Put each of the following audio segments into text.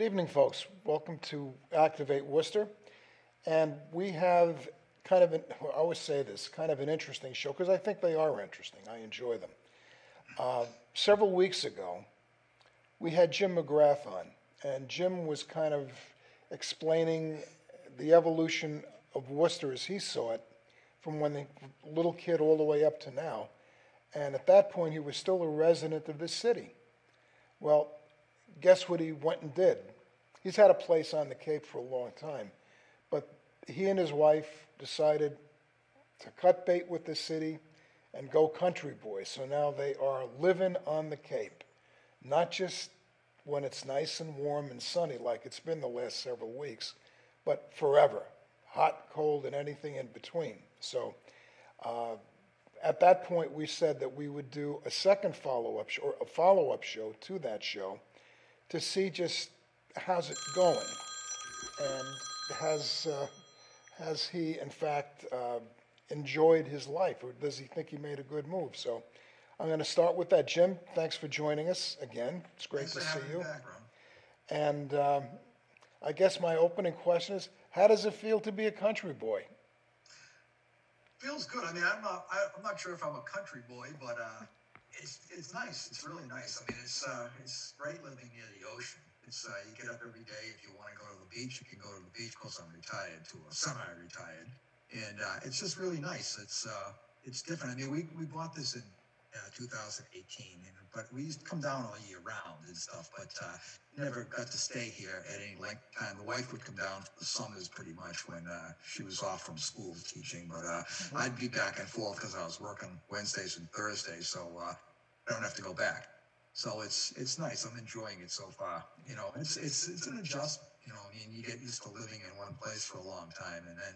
Good evening, folks. Welcome to Activate Worcester. And we have kind of, I always say this, kind of an interesting show, because I think they are interesting. I enjoy them. Several weeks ago, we had Jim McGrath on, and Jim was kind of explaining the evolution of Worcester as he saw it, from when the little kid all the way up to now. And at that point, he was still a resident of this city. Well, guess what he went and did? He's had a place on the Cape for a long time, but he and his wife decided to cut bait with the city and go country boys. So now they are living on the Cape, not just when it's nice and warm and sunny like it's been the last several weeks, but forever, hot, cold, and anything in between. So at that point, we said that we would do a second follow-up show, or a follow-up show to that show, to see just how's it going, and has he in fact enjoyed his life, or does he think he made a good move? So I'm going to start with that. Jim, thanks for joining us again. It's great to see you. And I guess my opening question is, how does it feel to be a country boy? Feels good. I mean, I'm not sure if I'm a country boy, but it's nice. It's really nice. I mean, it's great living near the ocean. It's you get up every day. If you want to go to the beach, you can go to the beach. Of course, I'm retired to a semi-retired, and it's just really nice. It's different. I mean, we bought this in 2018, but we used to come down all year round and stuff, but never got to stay here at any length of time. The wife would come down for the summers pretty much when she was off from school teaching, but I'd be back and forth because I was working Wednesdays and Thursdays, so I don't have to go back. So it's nice. I'm enjoying it so far. You know, it's an adjustment. You know, I mean, you get used to living in one place for a long time, and then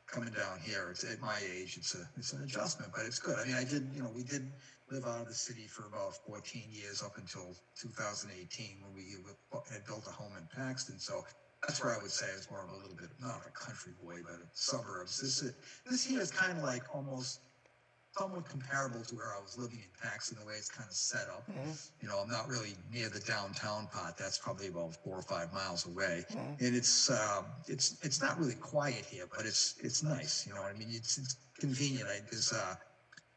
coming down here, it's at my age, it's an adjustment, but it's good. I mean, we did live out of the city for about 14 years up until 2018 when we had built a home in Paxton. So that's where I would say it's more of a little bit, not a country boy, but suburbs. This here is kind of like almost somewhat comparable to where I was living in Paxton, the way it's kind of set up. Mm-hmm. You know, I'm not really near the downtown part. That's probably about 4 or 5 miles away. Mm-hmm. And it's not really quiet here, but it's nice. You know what I mean? It's convenient. There's a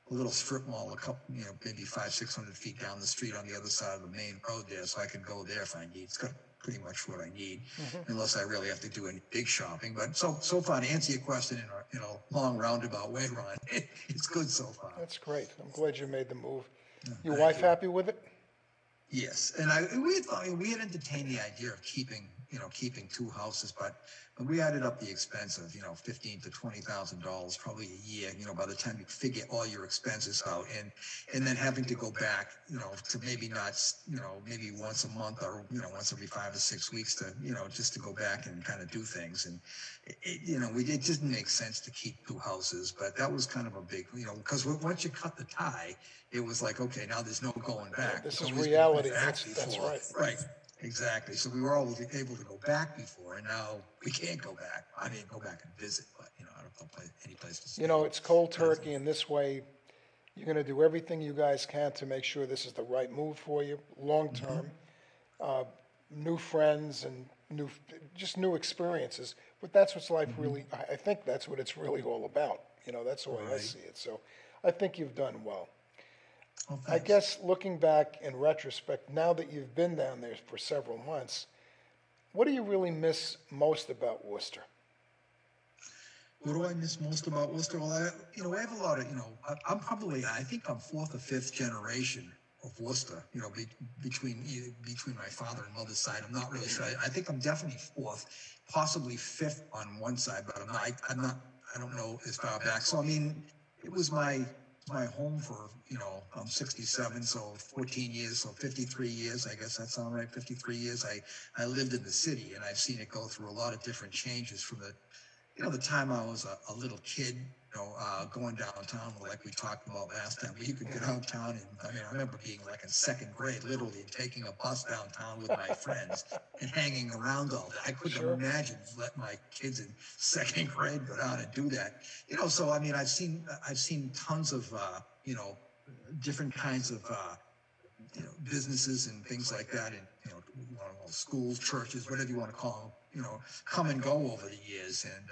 little strip mall, a couple, maybe 500-600 feet down the street on the other side of the main road there, so I can go there if I need. It's got pretty much what I need, mm-hmm. unless I really have to do any big shopping. But so far, to answer your question in a long roundabout way, Ron, it's good so far. That's great. I'm glad you made the move. Your wife happy with it? Yes, and we had entertained the idea of keeping 2 houses, but we added up the expense of $15,000 to $20,000 probably a year. By the time you figure all your expenses out, and then having to go back, to maybe not, maybe once a month or once every 5 or 6 weeks to just to go back and kind of do things, and it didn't make sense to keep 2 houses, but that was kind of a big, because once you cut the tie, it was like, okay, now there's no going back. This is reality. That's right. Right. Exactly. So we were always able to go back before, and now we can't go back. I didn't go back and visit, but I don't know any place to stay. It's cold turkey, and this way, you're going to do everything you guys can to make sure this is the right move for you, long term. Mm-hmm. New friends and new experiences. But that's what's life mm-hmm. really. I think that's what it's really all about. That's the way I see it. So I think you've done well. Oh, I guess looking back in retrospect, now that you've been down there for several months, what do you really miss most about Worcester? What do I miss most about Worcester? Well, I have a lot of, I think I'm 4th or 5th generation of Worcester, between my father and mother's side. I'm not really sure. I think I'm definitely 4th, possibly 5th on one side, but I don't know as far back. So, I mean, it was my home for, I'm 67, so 14 years, so 53 years, I guess that sounds right, 53 years. I lived in the city, and I've seen it go through a lot of different changes from the time I was a little kid, going downtown, like we talked about last time. You could go downtown, and I remember being like in 2nd grade, literally, and taking a bus downtown with my friends and hanging around all day. I couldn't imagine let my kids in 2nd grade go down and do that. So I mean, I've seen tons of different kinds of businesses and things like that, and schools, churches, whatever you want to call them, come and go over the years, and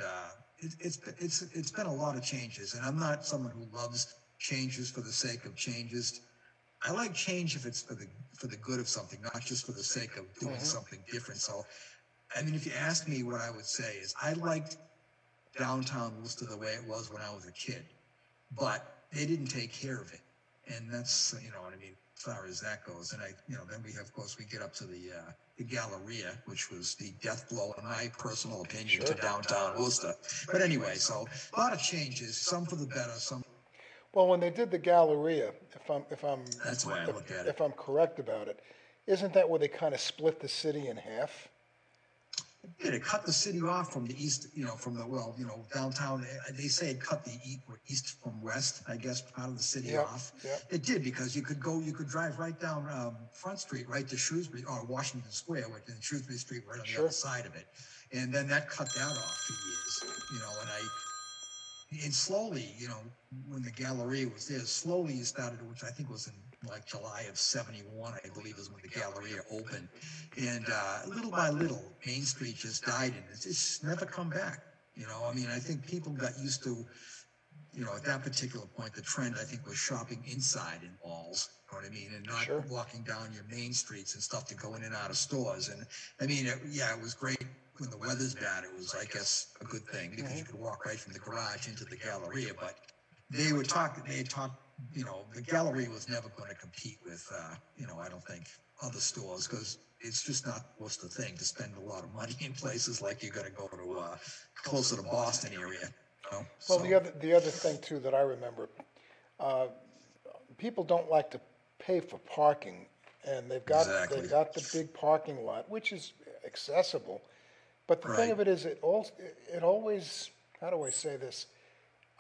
it's been a lot of changes. And I'm not someone who loves changes for the sake of changes. I like change if it's for the good of something, not just for the sake of doing something different. So, I mean, if you ask me, what I would say is I liked downtown Worcester the way it was when I was a kid, but they didn't take care of it, and that's what I mean as far as that goes. And then we have, of course, we get up to the Galleria, which was the death blow, in my personal opinion, to downtown Worcester. But anyway, so a lot of changes, some for the better, some. Well, when they did the Galleria, That's the way I look at it. if I'm correct about it, isn't that where they kind of split the city in half? Yeah, it cut the city off from the east, from downtown. They say it cut the east from west, I guess, part of the city off. Yeah. It did, because you could drive right down Front Street, right to Shrewsbury, or Washington Square, and Shrewsbury Street right on the other side of it. And then that cut that off for years, and slowly, when the Galleria was there, slowly you started, which I think was in like July of '71, I believe, is when the Galleria opened. And little by little, Main Street just died, and it's just never come back. I think people got used to, at that particular point, the trend, I think, was shopping inside in malls, you know what I mean, and not walking down your main streets and stuff to go in and out of stores. And I mean, it was great. When the weather's bad, it was, I guess, a good thing, because you could walk right from the garage into the Galleria. But they had talked, the Galleria was never going to compete with, I don't think, other stores, because it's just not Worcester thing to spend a lot of money in places like you're going to go to closer to Boston area. Well, so. the other thing too that I remember, people don't like to pay for parking, and they've got the big parking lot, which is accessible. But the thing of it is, it always, how do I say this?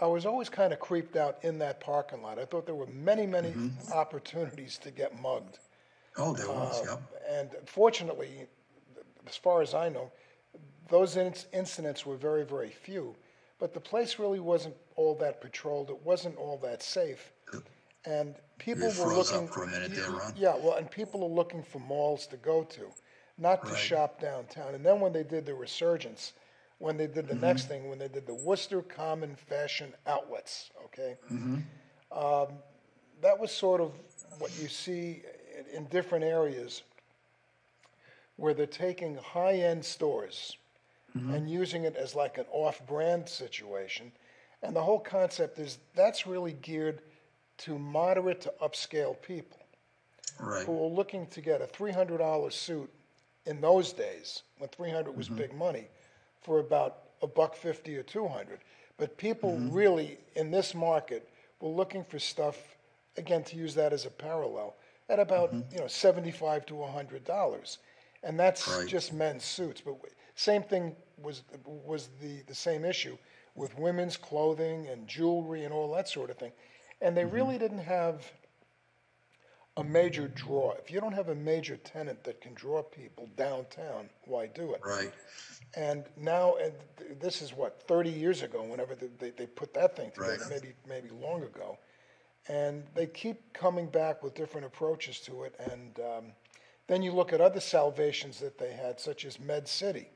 I was always kind of creeped out in that parking lot. I thought there were many opportunities to get mugged. Oh, there was, yeah. And fortunately, as far as I know, those incidents were very, very few. But the place really wasn't all that patrolled. It wasn't all that safe. And people were looking up for a minute there, Ron. Yeah, well, and people are looking for malls to go to, not to shop downtown. And then when they did the resurgence, when they did the next thing, when they did the Worcester Common Fashion Outlets, okay, that was sort of what you see in different areas, where they're taking high-end stores and using it as like an off-brand situation. And the whole concept is that's really geared to moderate to upscale people who are looking to get a $300 suit in those days, when $300 was big money, for about $150 or $200. But people really, in this market, were looking for stuff, again, to use that as a parallel, at about $75 to $100. And that's just men's suits. But same thing was the same issue with women's clothing and jewelry and all that sort of thing. And they really didn't have a major draw. If you don't have a major tenant that can draw people downtown, why do it? Right. And now, and this is what, 30 years ago, whenever they put that thing together, maybe long ago. And they keep coming back with different approaches to it. And then you look at other salvations that they had, such as Med City.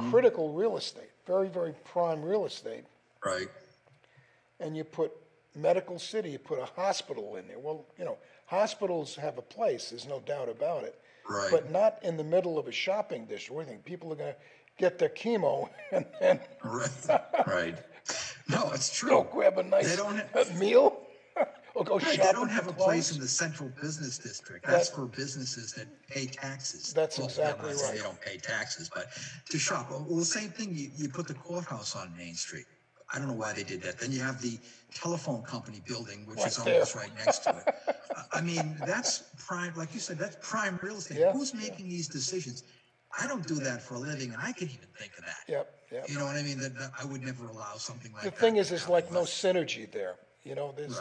Critical real estate, very, very prime real estate. Right. And you put Medical City, you put a hospital in there. Well, hospitals have a place, there's no doubt about it. Right. But not in the middle of a shopping district. I think people are going to get their chemo and then right. No, it's true. Go grab a nice meal or go shopping. They don't have a place in the central business district. That's for businesses that pay taxes. That's exactly right. They don't pay taxes, but to shop. Well, the same thing, you put the courthouse on Main Street. I don't know why they did that. Then you have the telephone company building, which is almost right next to it. I mean, that's prime, like you said, that's prime real estate. Yeah. Who's making these decisions? I don't do that for a living, and I can even think of that. Yep. You know what I mean? That I would never allow something like that. The thing is, there's like no synergy there. There's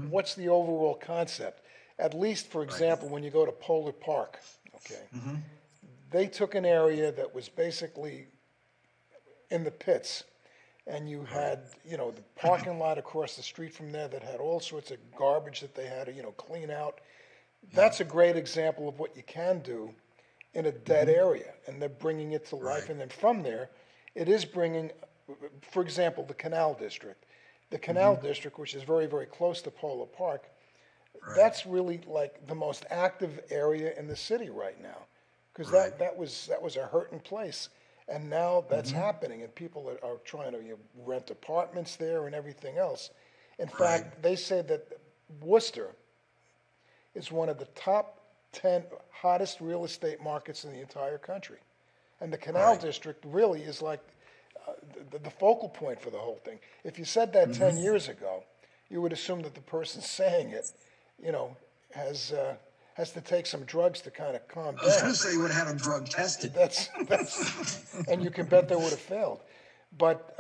what's the overall concept? At least, for example, when you go to Polar Park, they took an area that was basically in the pits. And you had, the parking lot across the street from there that had all sorts of garbage that they had to, clean out. That's a great example of what you can do in a dead area, and they're bringing it to life. Right. And then from there, it is bringing, for example, the Canal District. The Canal District, which is very, very close to Polo Park, that's really like the most active area in the city right now, because that was a hurting place, and now that's happening, and people are trying to rent apartments there and everything else. In fact, they say that Worcester is one of the top 10 hottest real estate markets in the entire country, and the Canal District really is like the focal point for the whole thing. If you said that 10 years ago, you would assume that the person saying it, has to take some drugs to kind of calm down. I was going to say you would have had them drug tested. That's and you can bet they would have failed. But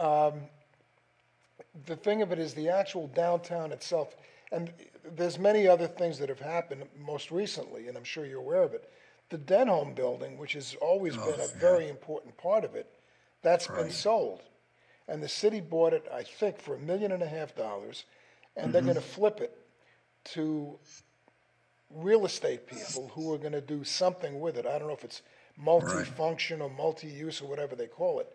the thing of it is the actual downtown itself, and there's many other things that have happened most recently, and I'm sure you're aware of it. The Denholm building, which has always been a very important part of it, that's been sold. And the city bought it, I think, for $1.5 million, and they're going to flip it to real estate people who are going to do something with it. I don't know if it's multi-function or multi-use or whatever they call it.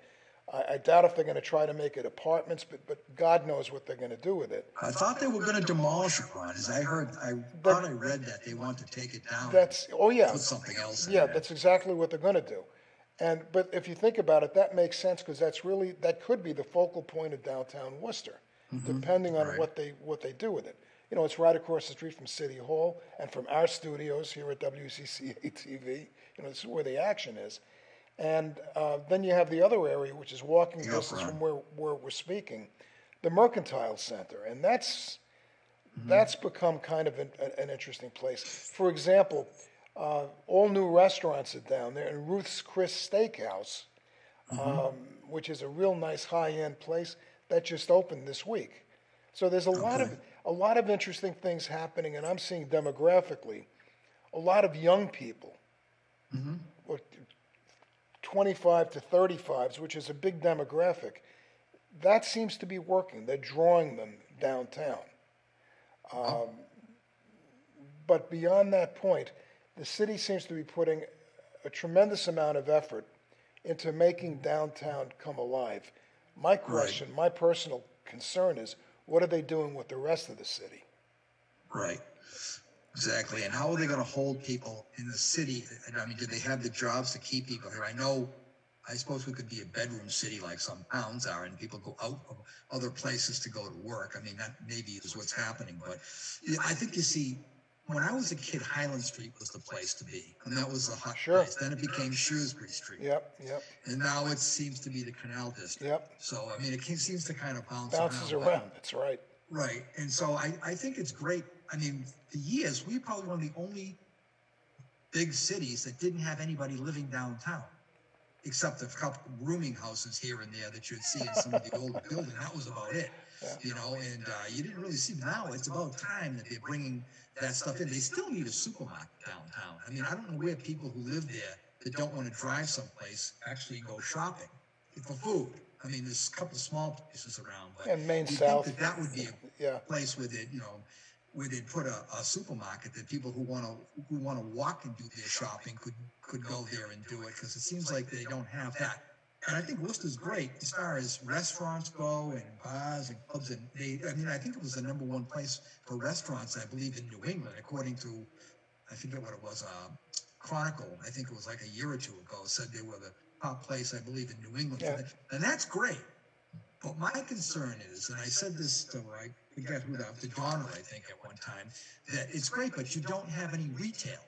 I doubt if they're going to try to make it apartments, but God knows what they're going to do with it. I thought they were going to demolish it, Ron. As I thought I read that they want to take it down. Put something else in there. That's exactly what they're going to do. But if you think about it, that makes sense, because that could be the focal point of downtown Worcester, depending on what they do with it. It's right across the street from City Hall and from our studios here at WCCA TV. This is where the action is. And then you have the other area, which is walking distance from where we're speaking, the Mercantile Center. And that's become kind of an interesting place. For example, all new restaurants are down there, and Ruth's Chris Steakhouse, which is a real nice high-end place, that just opened this week. So there's a lot of interesting things happening, and I'm seeing demographically a lot of young people, 25 to 35s, which is a big demographic. That seems to be working. They're drawing them downtown. But beyond that point, the city seems to be putting a tremendous amount of effort into making downtown come alive. My question, my personal concern is, what are they doing with the rest of the city? Right. Exactly. And how are they going to hold people in the city? I mean, do they have the jobs to keep people here? I suppose we could be a bedroom city like some towns are, and people go out of other places to go to work. I mean, that maybe is what's happening. But I think, you see, when I was a kid, Highland Street was the place to be, and that was the hot place. Then it became Shrewsbury Street. Yep. And now it seems to be the Canal District. Yep. So, I mean, it seems to kind of bounces around. That's right. Right. And so I think it's great. I mean, for years, we were probably one of the only big cities that didn't have anybody living downtown, except a couple rooming houses here and there that you'd see in some of the older buildings. That was about it. And you didn't really see. Now it's about time that they're bringing that stuff in. They still need a supermarket downtown. I mean, I don't know where people who live there that don't want to drive someplace actually go shopping for food. I mean, there's a couple of small places around, but and Main South. Think that would be a place where they'd put a supermarket that people who want to walk and do their shopping could go there and do it, because it seems like they don't have that. And I think Worcester's great as far as restaurants go and bars and clubs. And I think it was the number one place for restaurants, I believe, in New England, according to, I forget what it was, Chronicle. I think it was like a year or two ago, said they were the top place, I believe, in New England. Yeah. And that's great. But my concern is, and I said this to, I forget who that, to Donald, I think, at one time, that it's great, but you don't have any retail.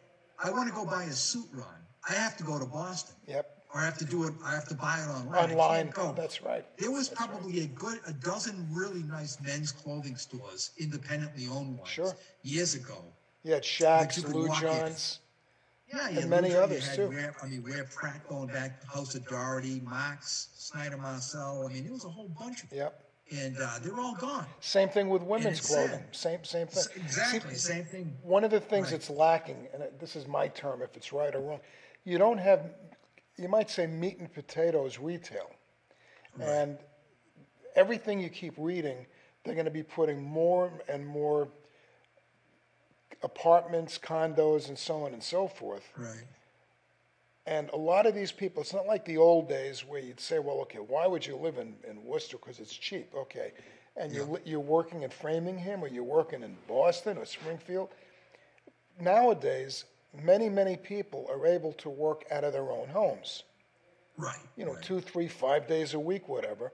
I want to go buy a suit, Ron. I have to go to Boston. Yep. Or I have to buy it online. Online, that's right. There was probably a dozen really nice men's clothing stores, independently owned ones, years ago. You had Shaq's, Lou John's, and many others too. Ware Pratt going back, House of Doherty, Marks, Snyder Marcel. I mean, there was a whole bunch of them. Yep. And they're all gone. Same thing with women's clothing. Same thing. Exactly, same thing. One of the things that's lacking, and this is my term, if it's right or wrong, you don't have, you might say, meat and potatoes retail. Right. And everything you keep reading, they're going to be putting more and more apartments, condos, and so on and so forth. Right. And a lot of these people, it's not like the old days where you'd say, well, okay, why would you live in Worcester? Because it's cheap. Okay. And you're working in Framingham, or you're working in Boston or Springfield. Nowadays, many people are able to work out of their own homes. Right. 2, 3, 5 days a week, whatever.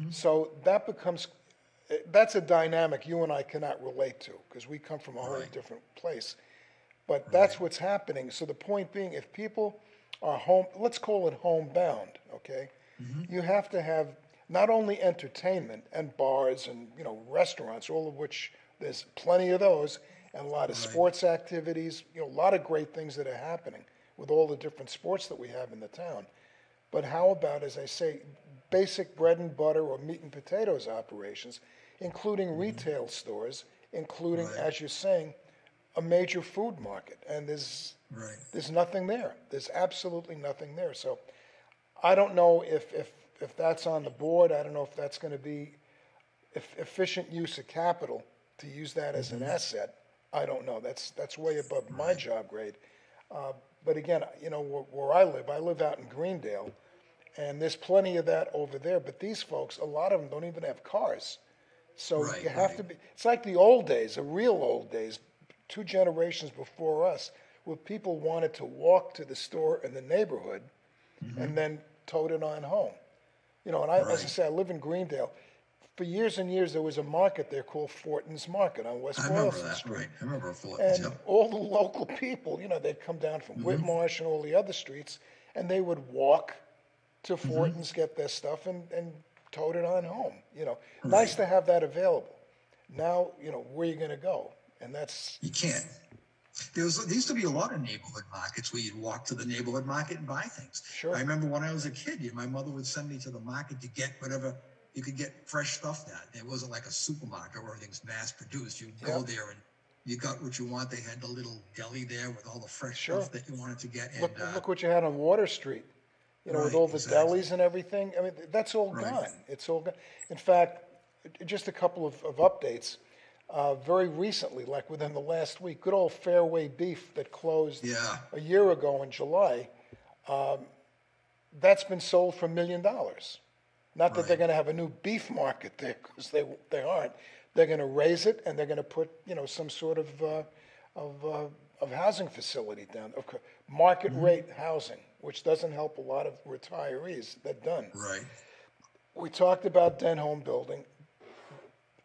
So that's a dynamic you and I cannot relate to, because we come from a whole different place. But that's what's happening. So the point being, if people are home, let's call it homebound, okay? You have to have not only entertainment and bars and, restaurants, all of which there's plenty of those, and a lot of sports activities, a lot of great things that are happening with all the different sports that we have in the town. But how about, as I say, basic bread and butter or meat and potatoes operations, including retail stores, including, as you're saying, a major food market, and there's nothing there. There's absolutely nothing there. So I don't know if that's on the board. I don't know if that's going to be efficient use of capital to use that as an asset. I don't know. That's way above my job grade. But again, where I live out in Greendale, and there's plenty of that over there. But these folks, a lot of them don't even have cars. So you have to be. It's like the old days, the real old days. 2 generations before us, where people wanted to walk to the store in the neighborhood and then tote it on home. And as I say, I live in Greendale. For years and years, there was a market there called Fortin's Market on West Boylston Street. I remember Fortin's, and all the local people, they'd come down from Whitmarsh and all the other streets, and they would walk to Fortin's, get their stuff, and tote it on home. Nice to have that available. Now, where are you going to go? And that's... You can't. There used to be a lot of neighborhood markets where you'd walk to the neighborhood market and buy things. Sure. I remember when I was a kid, my mother would send me to the market to get whatever you could get fresh stuff there. It wasn't like a supermarket where everything's mass produced. You'd go there and you got what you want. They had the little deli there with all the fresh stuff that you wanted to get. And, look what you had on Water Street, with all the delis and everything. I mean, that's all gone. It's all gone. In fact, just a couple of updates. Very recently, like within the last week, good old Fairway Beef that closed a year ago in July, that's been sold for $1 million. Not that they're going to have a new beef market there, because they aren't. They're going to raise it, and they're going to put some sort of housing facility down, market rate housing, which doesn't help a lot of retirees. They're done. Right. We talked about Denholm Building.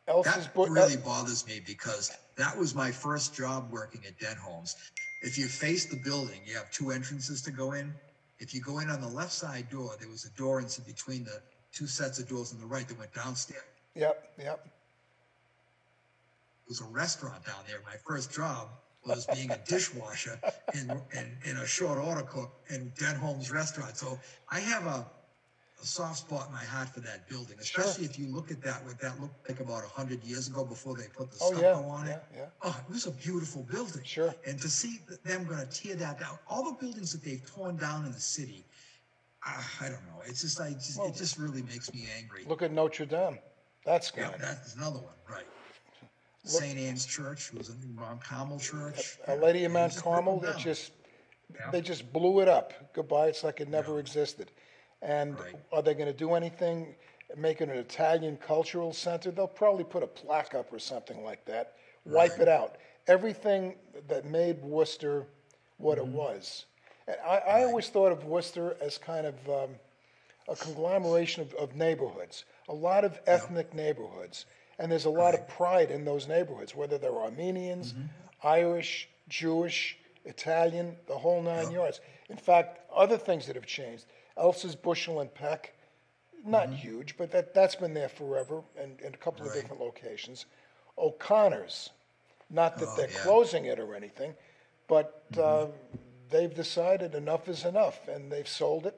That really bothers me, because that was my first job working at Denholm's. If you face the building, you have 2 entrances to go in. If you go in on the left side door, there was a door in between the 2 sets of doors on the right that went downstairs. Yep. There was a restaurant down there. My first job was being a dishwasher in a short order cook in Denholm's restaurant. So I have a soft spot in my heart for that building, especially if you look at what that looked like about 100 years ago before they put the stucco on it. Oh, it was a beautiful building. Sure. And to see them going to tear that down, all the buildings that they've torn down in the city, I don't know. It's just it just really makes me angry. Look at Notre Dame. That's gone. Yeah, that's another one, right. St. Anne's Church was a Mount Carmel Church. Our Lady of Mount Carmel, they just blew it up. Goodbye. It's like it never existed. And are they going to do anything, make it an Italian cultural center? They'll probably put a plaque up or something like that, wipe it out. Everything that made Worcester what it was. And I always thought of Worcester as kind of a conglomeration of neighborhoods, a lot of ethnic neighborhoods. And there's a lot of pride in those neighborhoods, whether they're Armenians, Irish, Jewish, Italian, the whole 9 yards. In fact, other things that have changed. Elsa's Bushel and Peck, not huge, but that's been there forever and in a couple of different locations. O'Connor's, not that they're closing it or anything, but they've decided enough is enough, and they've sold it.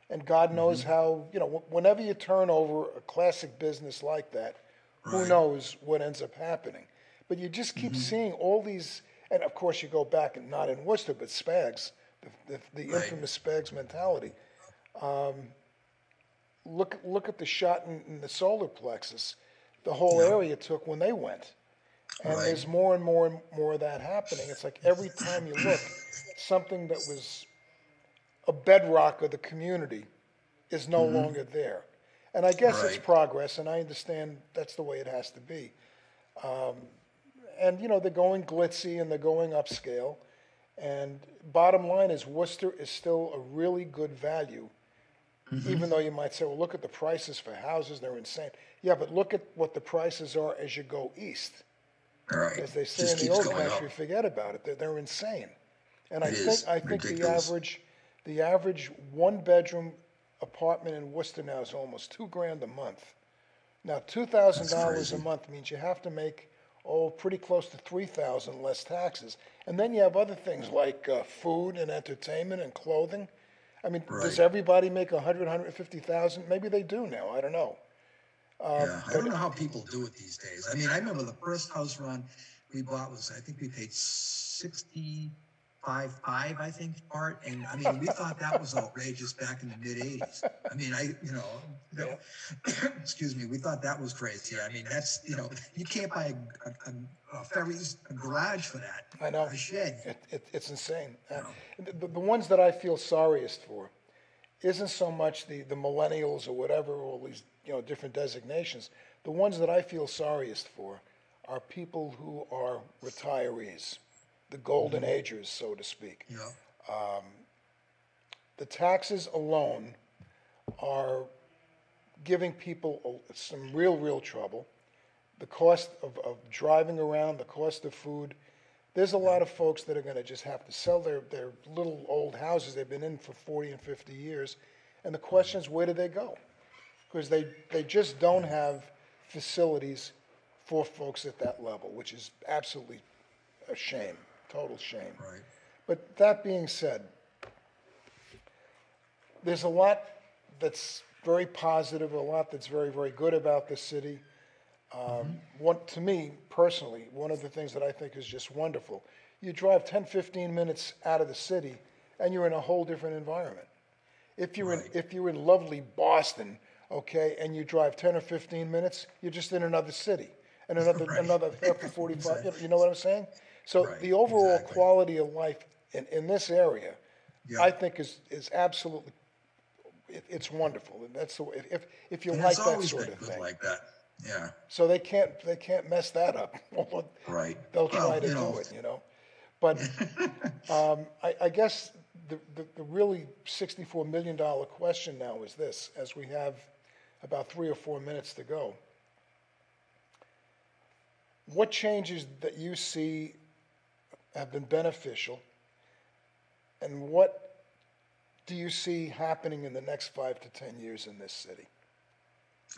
And God knows how, whenever you turn over a classic business like that, who knows what ends up happening. But you just keep seeing all these, and of course you go back, and not in Worcester, but Spags, the infamous Spags mentality. Look at the shot in the solar plexus. The whole area took when they went. And Right. there's more and more and more of that happening. It's like every time you look, something that was a bedrock of the community is no longer there. And I guess it's Right. progress, and I understand that's the way it has to be. And they're going glitzy and they're going upscale. And bottom line is Worcester is still a really good value, even though you might say, well, look at the prices for houses, they're insane. Yeah, but look at what the prices are as you go east. Right. As they say Just in the keeps old going country, up. forget about it. They're insane. And It is I think ridiculous. the average one bedroom apartment in Worcester now is almost $2,000 a month. Now, That's $2,000 a crazy. month means you have to make pretty close to 3,000 less taxes, and then you have other things like food and entertainment and clothing. I mean, does Right. everybody make 100, 150,000? Maybe they do now. I don't know. Yeah, I don't But know how people do it these days. I mean, I remember the first house run we bought was, I think we paid 65.5, I think, for it. And I mean, we thought that was outrageous back in the mid '80s. I mean, yeah, excuse me, we thought that was crazy. I mean, that's, you can't buy a ferry's a garage for that, I know. a shed. It's insane. You know. The ones that I feel sorriest for isn't so much the millennials or whatever, all these different designations. The ones that I feel sorriest for are people who are retirees, the golden agers, so to speak. Yeah, The taxes alone are giving people some real trouble. The cost of driving around, the cost of food. There's a lot of folks that are going to just have to sell their little old houses they've been in for 40 and 50 years. And the question is, where do they go? Because they just don't have facilities for folks at that level, which is absolutely a shame, total shame. right. But that being said, there's a lot that's very positive, a lot that's very good about this city. To me, personally, one of the things that I think is just wonderful, you drive 10, 15 minutes out of the city and you're in a whole different environment. Right. If you're in lovely Boston, okay, and you drive 10 or 15 minutes, you're just in another city. And Right. another half of 45, Exactly. you know what I'm saying? So Right, the overall exactly. quality of life in this area, Yeah. I think is absolutely, it's wonderful. And that's the way, if you And like it's that always sort been of good thing. like that. Yeah. So they can't mess that up. Right. They'll try Well, to do it. But I guess the really $64 million question now is this, as we have about 3 or 4 minutes to go. What changes that you see have been beneficial, and what do you see happening in the next 5 to 10 years in this city?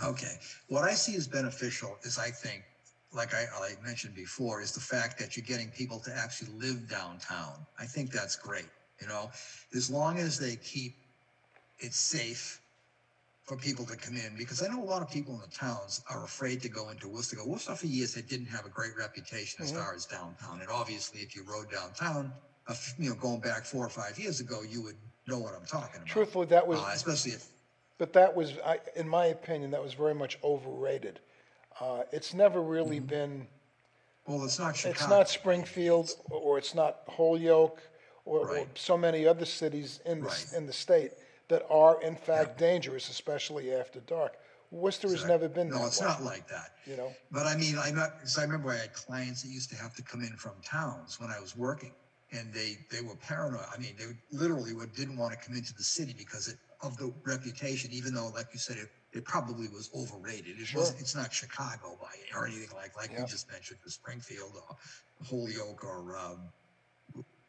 Okay. What I see as beneficial is, I think, like I mentioned before, is the fact that you're getting people to actually live downtown. I think that's great. As long as they keep it safe for people to come in, because I know a lot of people in the towns are afraid to go into Worcester. Worcester for years, it didn't have a great reputation as far as downtown. And obviously, if you rode downtown, going back 4 or 5 years ago, you would know what I'm talking about. Truthfully, that was, especially if, but that was, in my opinion, that was very much overrated. It's never really been. well, it's not Chicago. It's not Springfield, or it's not Holyoke, or Right. so many other cities Right. in the state that are in fact dangerous, especially after dark. Worcester has never been that No, it's way. not like that. But I mean, because I remember I had clients that used to have to come in from towns when I was working, and they were paranoid. I mean, they literally didn't want to come into the city because of the reputation, even though, like you said, it probably was overrated. It's not Chicago or anything like you just mentioned, the Springfield or Holyoke or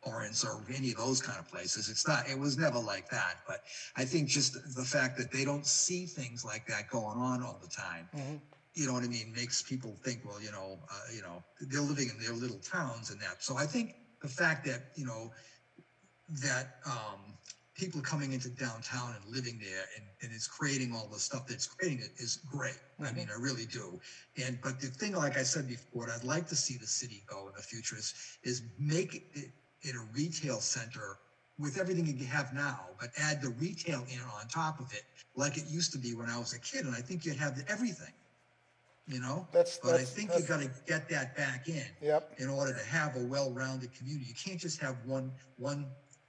Lawrence or any of those kind of places. It was never like that. But I think just the fact that they don't see things like that going on all the time, you know what I mean, makes people think, well, they're living in their little towns and that. So I think the fact that, that people coming into downtown and living there and it's creating all the stuff that's creating it is great. I mean, I really do. But the thing, like I said before, what I'd like to see the city go in the future is make it a retail center with everything you have now, but add the retail in on top of it like it used to be when I was a kid. And I think you'd have everything. you know. That's But I think you got to get that back in order to have a well-rounded community. You can't just have one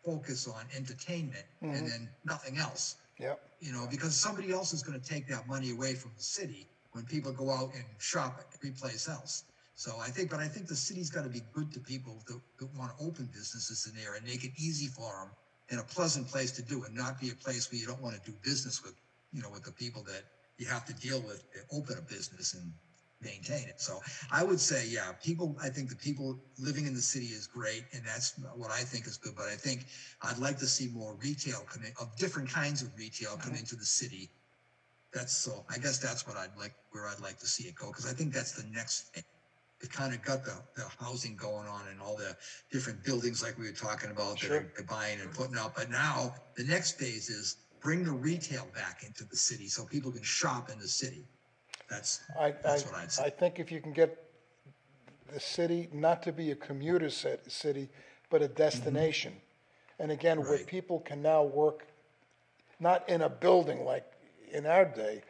focus on entertainment and then nothing else. Yep. You know, because somebody else is going to take that money away from the city when people go out and shop at every place else. So I think the city's got to be good to people that want to open businesses in there and make it easy for them and a pleasant place to do it, not be a place where you don't want to do business with, you know, with the people that you have to deal with to open a business and maintain it. So I would say, yeah, I think the people living in the city is great, and that's what I think is good. But I think I'd like to see more retail come in, of different kinds of retail come into the city. I guess that's what where I'd like to see it go, because I think that's the next thing. It kind of got the housing going on and all the different buildings like we were talking about that they're buying and putting up. But now the next phase is bring the retail back into the city so people can shop in the city. That's what I'd say. I think if you can get the city not to be a commuter city, but a destination. And again, where people can now work, not in a building like in our day,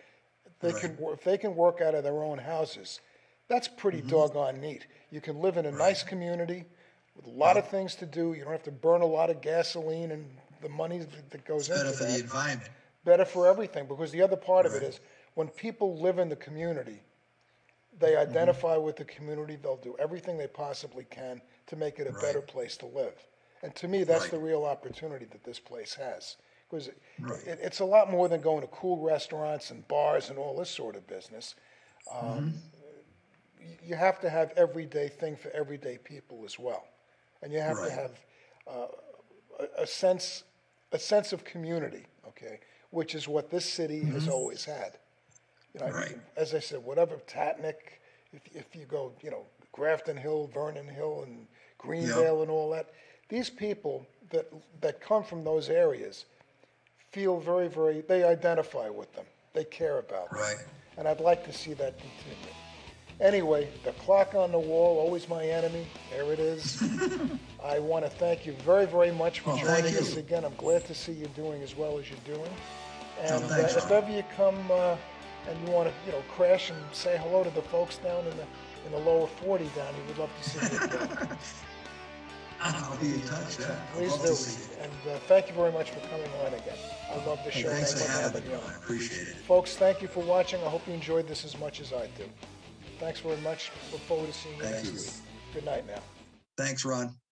if they can work out of their own houses, that's pretty doggone neat. You can live in a nice community with a lot of things to do. You don't have to burn a lot of gasoline and the money that goes into that. Better for the environment. Better for everything, because the other part of it is when people live in the community, they identify with the community. They'll do everything they possibly can to make it a better place to live. And to me, that's the real opportunity that this place has. Because it's a lot more than going to cool restaurants and bars and all this sort of business. You have to have everyday thing for everyday people as well. And you have to have a sense of community, okay, which is what this city has always had. You know, as I said, whatever Tatnick, if you go, you know, Grafton Hill, Vernon Hill, and Greendale and all that, these people that come from those areas feel very, very, they identify with them. They care about them. And I'd like to see that continue. Anyway, the clock on the wall, always my enemy. There it is. I want to thank you very, very much for joining us again. I'm glad to see you doing as well as you're doing. And if ever you come and you want to, you know, crash and say hello to the folks down in the lower 40 down here, we'd love to see you again. I'll be in touch. Please do. And thank you very much for coming on again. I love the show. Thanks for having me. I appreciate it. Folks, thank you for watching. I hope you enjoyed this as much as I do. Thanks very much. Look forward to seeing you next week. Good night now. Thanks, Ron.